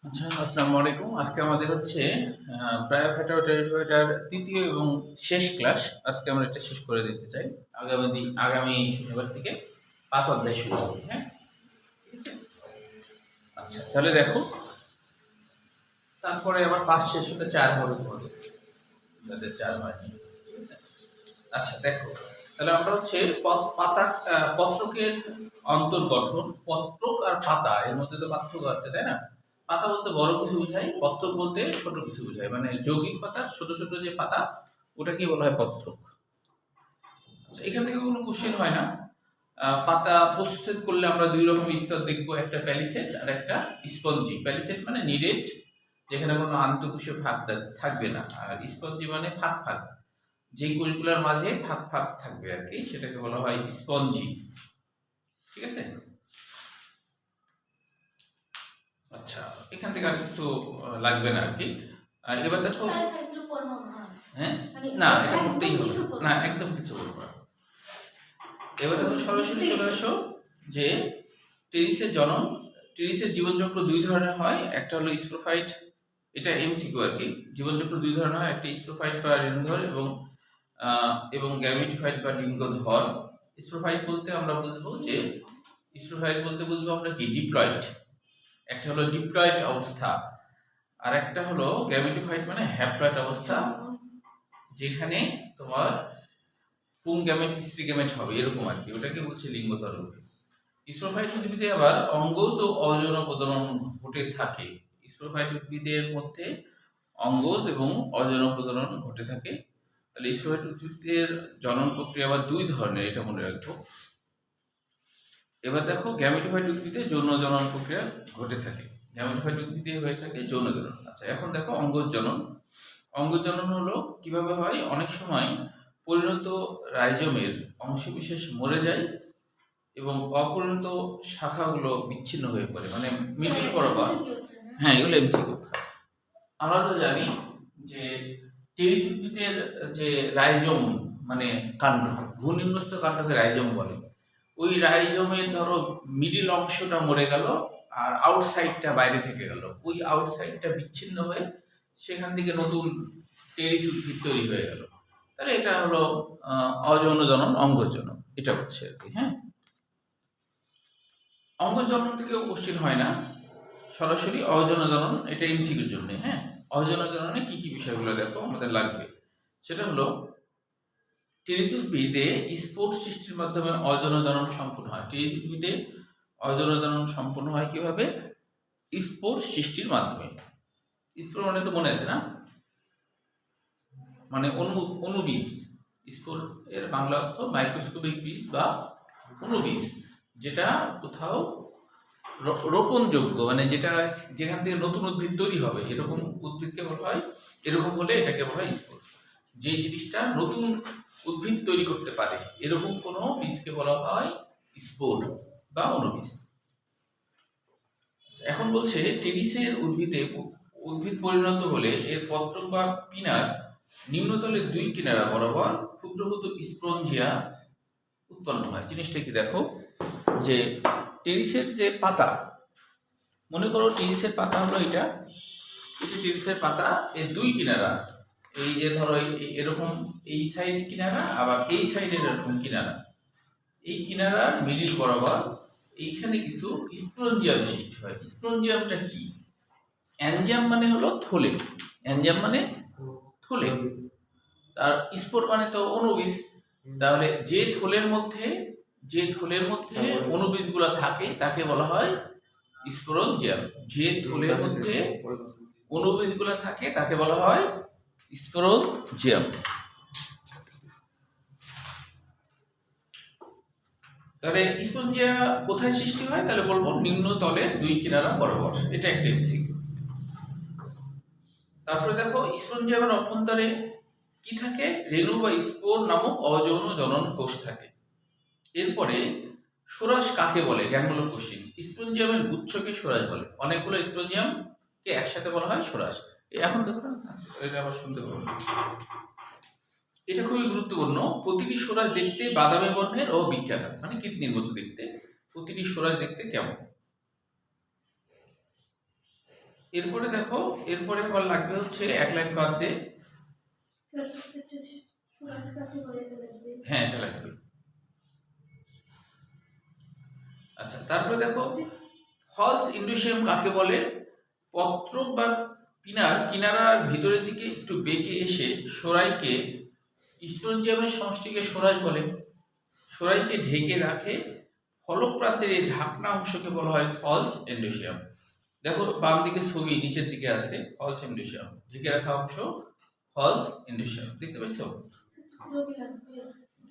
আচ্ছা, আসসালামু আলাইকুম। আজকে আমাদের হচ্ছে প্রায়োফাইটা ও টেরিডোফাইটার ৩য় এবং শেষ ক্লাস। আজকে আমরা এটা শেষ করে দিতে চাই। আগামী শনিবার থেকে ৫ অধ্যায় শুরু হবে। হ্যাঁ? ঠিক আছে? আচ্ছা, তাহলে দেখো। তারপরে আবার ৫ শেষ হলে ৪ হবে পরে। যাদের ৪ হয়নি। ঠিক আছে? আচ্ছা, দেখো। তাহলে আমরা হচ্ছে পত্রকের অন্তর্গঠন, পত্রক আর পাতা এর মধ্যে তো পার্থক্য আছে, তাই না? পাতা বলতে বড় কিছু বোঝায়, পত্রক বলতে ছোট কিছু বোঝায়। মানে যৌগিক পাতার ছোট ছোট যে পাতা, ওটাকে বলা হয় পত্রক। আচ্ছা, এখান থেকে কোনো কোশ্চেন হয় না। পাতা প্রস্তুত করলে আমরা দুই রকম স্তর দেখবো, একটা প্যালিসেড আর একটা স্পঞ্জি। প্যালিসেড মানে নিরেট, যেখানে কোনো আন্তঃকোষীয় ভাগ থাকবে না, আর স্পঞ্জি মানে ফাঁক ফাঁক, যে কোষগুলোর মাঝে ফাঁক ফাঁক থাকবে আর কি, সেটাকে বলা হয় স্পঞ্জি। ঠিক আছে? আচ্ছা, এখান থেকে আর কিছু লাগবে না আর কি। এবার দেখো। হ্যাঁ, না এটা করতেই হবে না, একদম কিছু করবো না। এবার দেখো, সরাসরি চলে আসো যে টেরিসের জীবনচক্র দুই ধরনের হয়। একটা হলো স্পোরোফাইট, এটা এমসিকিউ আর কি। জীবনচক্র দুই ধরনের হয়, একটা স্পোরোফাইট বা রিংধর এবং গ্যামেটোফাইট বা লিঙ্গধর। স্পোরোফাইট বলতে আমরা বুঝবো আমরা কি ডিপ্লয়েড। একটা হলো ডিপ্লয়েড অবস্থা, আর একটা হলো গ্যামেটোফাইট মানে হ্যাপ্লয়েড অবস্থা, যেখানে তোমার পুং গ্যামেট স্ত্রী গ্যামেট হবে এরকম আর কি, ওটাকে বলছে লিঙ্গধর উদ্ভিদ। স্পোরোফাইট উদ্ভিদে আবার অঙ্গজ ও অযৌন প্রজনন ঘটে থাকে। স্পোরোফাইট উদ্ভিদের মধ্যে অঙ্গজ এবং অযৌন প্রজনন ঘটে থাকে। তাহলে স্পোরোফাইট উদ্ভিদের জনন প্রক্রিয়া আবার দুই ধরনের, এটা মনে রাখবো। এবার দেখো, গ্যামেটোফাইট উদ্ভিদে যৌন জনন প্রক্রিয়া ঘটে থাকে। গ্যামেটোফাইট উদ্ভিদে হয়ে থাকে যৌন জনন। আচ্ছা, এখন দেখো অঙ্গজ জনন। অঙ্গজ জনন হলো কিভাবে হয়? অনেক সময় পরিণত রাইজোমের অংশবিশেষ মরে যায় এবং অপরিণত শাখাগুলো বিচ্ছিন্ন হয়ে পড়ে, মানে মিডিল বরাবর। হ্যাঁ, এগুলো এমসিকিউ। আমরা তো জানি যে টেরিস উদ্ভিদের যে রাইজোম মানে কাণ্ড, ভূনিম্নস্থ কাণ্ডকে রাইজোম বলে। ওই রাইজোমের ধরো মিডিল অংশটা মরে গেল আর আউটসাইডটা বাইরে থেকে গেল, ওই আউটসাইডটা বিচ্ছিন্ন হয়ে সেখান থেকে নতুন টেরিস উদ্ভিদ তৈরি হয়ে গেল। তাহলে এটা হলো অযৌন জনন, অঙ্গজ জনন, এটা হচ্ছে আর কি। হ্যাঁ, অঙ্গজ জনন থেকেও কোশ্চেন হয় না, সরাসরি অযৌন জনন, এটা এমসিকিউর জন্য। হ্যাঁ, অযৌন জননে কি কি বিষয়গুলো দেখো আমাদের লাগবে, সেটা হলো টেরিস উদ্ভিদে স্পোর সৃষ্টির মাধ্যমে অযৌন জনন সম্পন্ন হয়। টেরিস উদ্ভিদে অযৌন জনন সম্পন্ন হয় কিভাবে? স্পোর সৃষ্টির মাধ্যমে। স্পোর মানে তো মনে আছে না, মানে অনুবীজ। স্পোর এর বাংলা অর্থ মাইক্রোস্কোপিক বীজ বা অনুবীজ, যেটা কোথাও রোপণযোগ্য, মানে যেখান থেকে নতুন উদ্ভিদ তৈরি হবে, এরকম উদ্ভিদকে বলা হয়, এরকম হলে এটাকে বলা হয় স্পোর। যে জিনিসটা নতুন উদ্ভিদ তৈরি করতে পারে, এরকম কোনো বীজকে বলা হয় স্পোর বা অনুবীজ। এখন বলছে টেরিসের উদ্ভিদ পরিণত হলে এর পত্রক বা পিনার নিম্নতলের দুই কিনারা বরাবর ক্ষুদ্র ক্ষুদ্র স্পঞ্জিয়া উৎপন্ন হয়। জিনিসটা কি দেখো, যে টেরিসের যে পাতা, মনে করো টেরিসের পাতা হলো এটা টেরিসের পাতা, এর দুই কিনারা, এই যে ধরো এরকম এই সাইড কিনারা, আবার এই সাইডের এরকম কিনারা, এই কিনারার মিডিল বরাবর এইখানে কিছু স্পঞ্জিয়াম সৃষ্টি হয়। স্পঞ্জিয়ামটা কি? অ্যানজিয়াম মানে হলো থলে, অ্যানজিয়াম মানে থলে, তার স্পোর মানে তো অনুবীজ। তাহলে যে থলের মধ্যে অনুবীজগুলো থাকে তাকে বলা হয় স্পোরঞ্জিয়াম। যে থলের মধ্যে অনুবীজগুলো থাকে তাকে বলা হয় স্পোরঞ্জিয়াম। তাহলে স্পঞ্জিয়া কোথায় সৃষ্টি হয়? তাহলে বলবো নিম্নতলে দুই কিনারা বরাবর, এটা একটা এমসিকিউ। তারপরে দেখো, স্পঞ্জিয়ামের অভ্যন্তরে কি থাকে? রেণু বা স্পোর নামক অযৌন জনন কোষ থাকে। এরপরে ষোড়শ কাকে বলে? জ্ঞানমূলক কোশ্চেন। স্পঞ্জিয়ামের গুচ্ছকে ষোড়শ বলে। অনেকগুলো স্পঞ্জিয়ামকে একসাথে বলা হয় ষোড়শ। এখন দেখো না, এটা আবার শুনতে পাবো, এটা খুবই গুরুত্বপূর্ণ। প্রতিটি ষোড়শ দেখতে বাদামি বর্ণের ও বৃত্তাকার, মানে কিডনির মতো দেখতে। প্রতিটি ষোড়শ দেখতে কেমন? এরপরে দেখো, এরপরে আবার লাগবে হচ্ছে এক লাইন বাদ দিয়ে, হ্যাঁ এটা লাগবে। আচ্ছা, তারপরে দেখো ফলস ইন্ডুসিয়াম কাকে বলে? পত্র বা পিনার কিনারার ভিতরের দিকে একটু বেঁকে এসে সরাইকে, স্পঞ্জিয়ামের সমষ্টিকে সরাজ বলে, সরাইকে ঢেকে রাখে। ফলক প্রান্তের এই ঢাকনা অংশকে বলা হয় ফলস ইন্ডুসিয়াম। দেখো বাম দিকে ছবি নিচের দিকে আছে ফলস ইন্ডুসিয়াম, ঢেকে রাখা অংশ ফলস ইন্ডুসিয়াম, দেখতে পাইছো?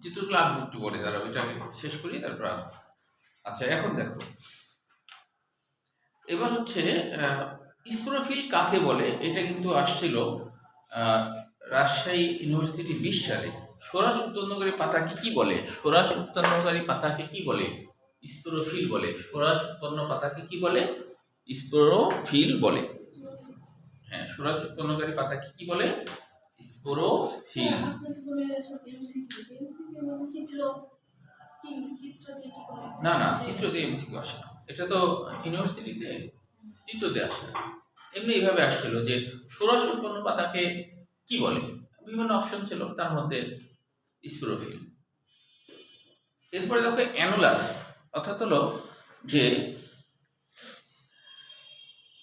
চিত্রগুলো আঁকবো একটু পরে, দাঁড়াও এটাকে শেষ করি তারপর। আচ্ছা এখন দেখো, এবার হচ্ছে স্পোরোফিল কাকে বলে, এটা কিন্তু আসছিল রাজশাহী ইউনিভার্সিটি 20 সালে। সরাস উৎপন্নকারী পাতাকে কি বলে? সরাস উৎপন্নকারী পাতাকে কি বলে? স্পোরোফিল বলে। সরাস উৎপন্ন পাতাকে কি বলে? স্পোরোফিল বলে। হ্যাঁ, সরাস উৎপন্নকারী পাতাকে কি বলে? স্পোরোফিল। না না, চিত্র দিয়ে এমসিকিউ আসে না, এটা তো ইউনিভার্সিটিতে চিত্র দিয়ে আসে না, এমনি এইভাবে আসছিল যে সরাস উৎপন্ন পাতাকে কি বলে, বিভিন্ন অপশন ছিল, তার মধ্যে স্পোরোফিল। এরপরে দেখো অ্যানুলাস, অর্থাৎ হলো যে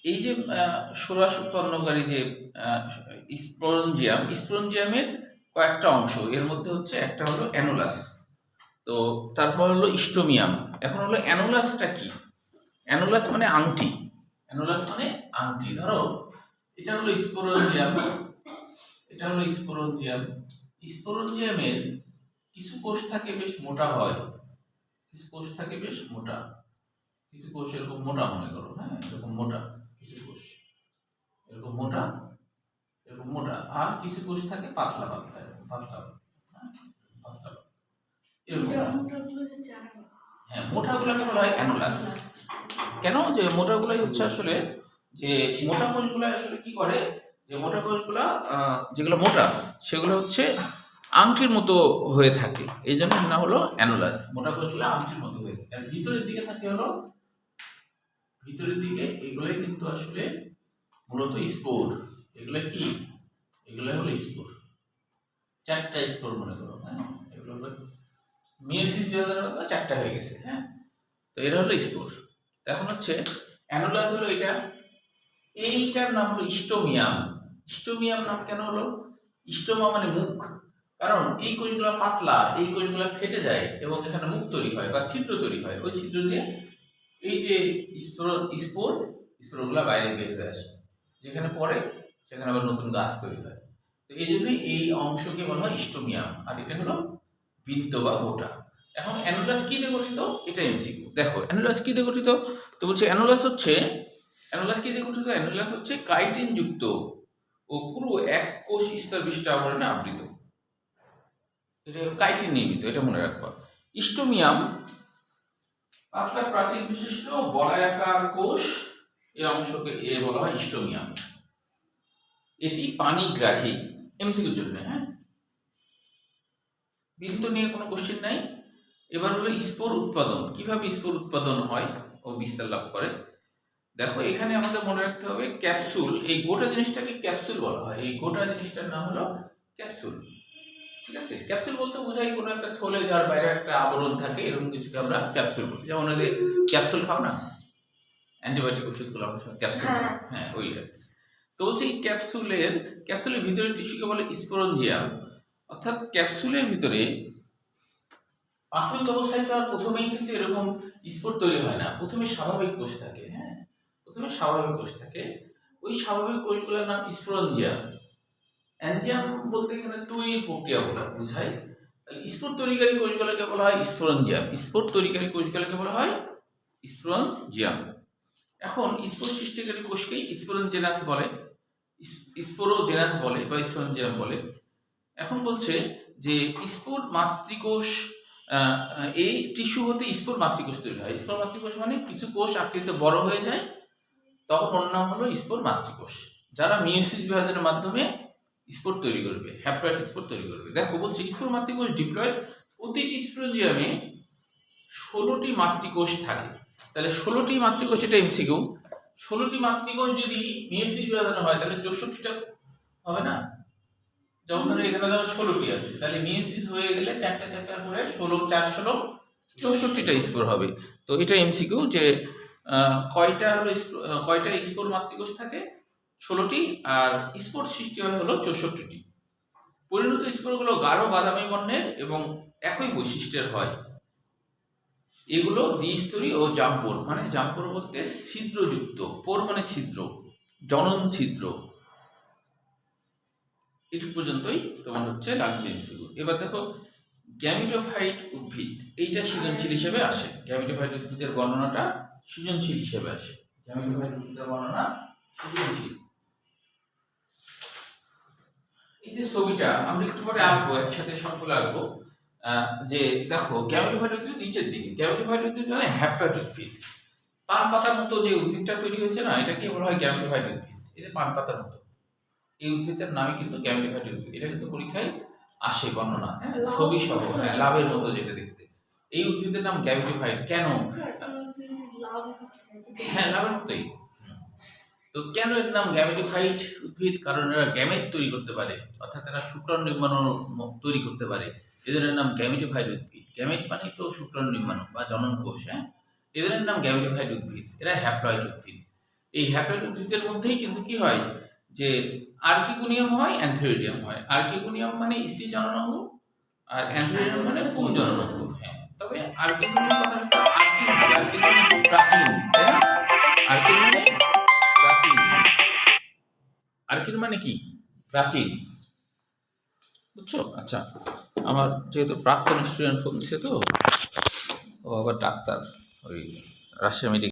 এই যে সরাস উৎপন্নকারী যে স্পোরঞ্জিয়াম, স্পোরঞ্জিয়ামের কয়েকটা অংশ, এর মধ্যে হচ্ছে একটা হলো অ্যানুলাস, তো তারপর হলো স্টোমিয়াম। এখন হলো অ্যানুলাসটা কি? অ্যানুলাস মানে আংটি, অ্যানুলাস মানে আংটি। ধরো এটা হলো স্পোরঞ্জিয়াম, এটা হলো স্পোরঞ্জিয়াম। স্পোরঞ্জিয়ামের কিছু কোষ থাকে বেশ মোটা হয়, কিছু কোষ থাকে বেশ মোটা, কিছু কোষ এরকম মোটা মনে করো, হ্যাঁ এরকম মোটা কিছু কোষ, এরকম মোটা, এরকম মোটা, আর কিছু কোষ থাকে পাতলা পাতলা, এরকম পাতলা পাতলা, এরকম। হ্যাঁ, মোটাগুলোকে বলা হয় অ্যানুলাস। কেন? যে মোটাগুলাই হচ্ছে আসলে, যে মোটা কোষগুলো আসলে কি করে, যে মোটা কোষগুলা যেগুলো মোটা সেগুলো হচ্ছে আংটির মতো হয়ে থাকে, এই জন্য না হলো অ্যানুলাস। মোটা কোষগুলো আংটির মতো হয়ে থাকে, আর ভিতরের দিকে থাকে হলো, ভিতরের দিকে এগুলোই কিন্তু আসলে মূলত স্পোর। এগুলো কি? এগুলো হলো স্পোর, চারটা স্পোর মনে করো, হ্যাঁ এগুলো হলো মিয়োসিস বিভাজনের চারটা হয়ে গেছে, হ্যাঁ তো এরা হলো স্পোর। এখন হচ্ছে অ্যানুলাস হলো এটা, এইটার নাম হলো স্টোমিয়াম। স্টোমিয়াম নাম কেন হলো? স্টোমা মানে মুখ, কারণ এই কোষগুলো পাতলা, এই কোষগুলো ফেটে যায় এবং এখানে মুখ তৈরি হয় বা ছিদ্র তৈরি হয়, ওই ছিদ্র দিয়ে এই যে স্পোর, স্পোরগুলো বাইরে বের হয়ে আসে, যেখানে পড়ে সেখানে আবার নতুন গাছ তৈরি হয়। তো এই জন্যই এই অংশকে বলা হয় স্টোমিয়াম, আর এটা হলো বৃত্ত বা মোটা। এখন অ্যানুলাস কি দিয়ে গঠিত? এটা এমসিকিউ। দেখো অ্যানুলাস কি দিয়ে গঠিত, তো বলছে অ্যানুলাস হচ্ছে, অ্যানুলাস কি দিয়ে গঠিত? অ্যানুলাস হচ্ছে কাইটিন যুক্ত ও পুরো এক কোষ স্তর বিশিষ্ট আবরণে আবৃত, এটা কাইটিন নির্মিত, এটা মনে রাখবা। স্টোমিয়াম পাতলা প্রাচীর বিশিষ্ট বলয়াকার কোষ, এই অংশকে এ বলা হয় স্টোমিয়াম। এটি পানিগ্রাহী, এমসিকিউর জন্য, হ্যাঁ বৃত্ত নিয়ে কোনো কোশ্চেন নাই। এবার হলো স্পোর উৎপাদন, কিভাবে স্পোর উৎপাদন হয় ও বিস্তার লাভ করে। দেখো এখানে আমাদের মনে রাখতে হবে ক্যাপসুল, এই গোটা জিনিসটাকে ক্যাপসুল বলা হয়, এই গোটা জিনিসটার নাম হলো ক্যাপসুল, ঠিক আছে? ক্যাপসুল বলতে বোঝাই কোনো একটা থলে যার বাইরে একটা আবরণ থাকে, এরকম কিছুকে আমরা ক্যাপসুল বলি। যেমন ওই ক্যাপসুল খাও না, অ্যান্টিবায়োটিক ওষুধগুলো আমরা ক্যাপসুল খাই, হ্যাঁ ওইটা। তো বলছি ক্যাপসুলের ভিতরে টিস্যুকে বলে স্পোরঞ্জিয়াম, অর্থাৎ ক্যাপসুলের ভিতরে প্রাথমিক অবস্থায় তো আর প্রথমেই কিন্তু এরকম স্পোর তৈরি হয় না, প্রথমে স্বাভাবিক কোষ থাকে, হ্যাঁ প্রথমে স্বাভাবিক কোষ থাকে, ওই স্বাভাবিক কোষগুলোর নাম স্পোরঞ্জিয়াম। অ্যানজিয়াম বলতে এখানে তৈরির প্রক্রিয়া বলা বোঝায়, তাহলে স্পোর তৈরিকারী কোষগুলোকে বলা হয় স্পোরঞ্জিয়াম, স্পোর তৈরিকারী কোষগুলোকে বলা হয় স্পোরঞ্জিয়াম। এখন স্পোর সৃষ্টিকারী কোষকেই স্পোরঞ্জেনাস বলে, স্পোরোজেনাস বলে বা স্পোরঞ্জিয়াম বলে। এখন বলছে যে স্পোর মাতৃকোষ, এই টিস্যু হতে স্পোর মাতৃকোষ তৈরি হয়। স্পোর মাতৃকোষ মানে কিছু কোষ আকৃতিতে বড় হয়ে যায়, তখন ওর নাম হলো স্পোর মাতৃকোষ, যারা মিয়োসিস বিভাজনের মাধ্যমে স্পোর তৈরি করবে, হ্যাপ্লয়েড স্পোর তৈরি করবে। দেখো বলছে স্পোর মাতৃকোষ ডিপ্লয়েড, প্রতিটি স্পোরঞ্জিয়ামে 16টি মাতৃকোষ থাকে, তাহলে 16টি মাতৃকোষ, এটা এমসিকিউ, 16টি মাতৃকোষ যদি মিয়োসিস বিভাজনে হয় তাহলে 64টা হবে না। যেমন ধরো এখানে ধরো 16টি আছে, তাহলে মিয়োসিস হয়ে গেলে 4টা 4টা করে 16 4 16 64টা স্পোর হবে। তো এটা এমসিকিউ যে কয়টা স্পোর মাতৃকোষ থাকে 16টি, আর স্পোর সৃষ্টি হয় হলো 64টি। পরিণত স্পোরগুলো গাঢ় বাদামি বর্ণের এবং একই বৈশিষ্ট্যের হয়। এগুলো দ্বিস্তরী ও জাম্পোর, মানে জাম্পোর বলতে ছিদ্রযুক্ত, পোর মানে ছিদ্র, জনন ছিদ্র। এটুকু পর্যন্তই তোমার হচ্ছে লাগবে এমসিকিউ। এবার দেখো গ্যামিটোফাইট উদ্ভিদ, এইটা সৃজনশীল হিসেবে আসে। গ্যামিটোফাইট উদ্ভিদের বর্ণনাটা সৃজনশীল হিসেবে আসে। গ্যামিটোফাইট উদ্ভিদের বর্ণনা সৃজনশীল। এই যে ছবিটা আমরা একটু পরে আঁকবো, একসাথে সবগুলো আঁকবো। যে দেখো গ্যামিটোফাইট উদ্ভিদ নিচের দিকে, গ্যামিটোফাইট উদ্ভিদ মানে হ্যাপ্লয়েড উদ্ভিদ। পান পাতার মতো যে উদ্ভিদটা তৈরি হয়েছে না, এটাকে বলা হয় গ্যামিটোফাইট উদ্ভিদ। এই যে পান পাতার মতো এই উদ্ভিদের নামই কিন্তু গ্যামিটোফাইট উদ্ভিদ। এটা কিন্তু পরীক্ষায় আসে বর্ণনা, হ্যাঁ, ছবি সহ, হ্যাঁ, লাভের মতো যেটা দেখতে। এই উদ্ভিদের নাম গ্যামিটোফাইট কেন? হ্যাঁ, লাভের মতোই। তো কেন এর নাম গ্যামেটোফাইট উদ্ভিদ? কারণ এরা গ্যামেট তৈরি করতে পারে, অর্থাৎ এরা শুক্রাণু নির্মাণও তৈরি করতে পারে। এদের নাম গ্যামেটোফাইট উদ্ভিদ। গ্যামেট মানে তো শুক্রাণু নির্মাণ বা জনন কোষ, হ্যাঁ, এদের নাম গ্যামেটোফাইট উদ্ভিদ। এরা হ্যাপ্লয়েড উদ্ভিদ। এই হ্যাপ্লয়েড উদ্ভিদের মধ্যেই কিন্তু কি হয় যে আর্কিগোনিয়াম হয়, অ্যান্থেরিডিয়াম হয়। আর্কিগোনিয়াম মানে স্ত্রী জননাঙ্গ, আর অ্যান্থেরিডিয়াম মানে পুংজননাঙ্গ। হ্যাঁ, তবে আর্কিগোনিয়াম কথাটা আর্কিন মানে প্রাচীন, তাই না? আর্কিন মানে প্রাচীন। আর্কিন মানে কি? প্রাচীন, বুঝছো? আচ্ছা, আমার যেহেতু প্রাক্তন স্টুডেন্ট ফোন দিচ্ছে, তো ও আবার ডাক্তার, ওই রাজশাহী মেডিকেল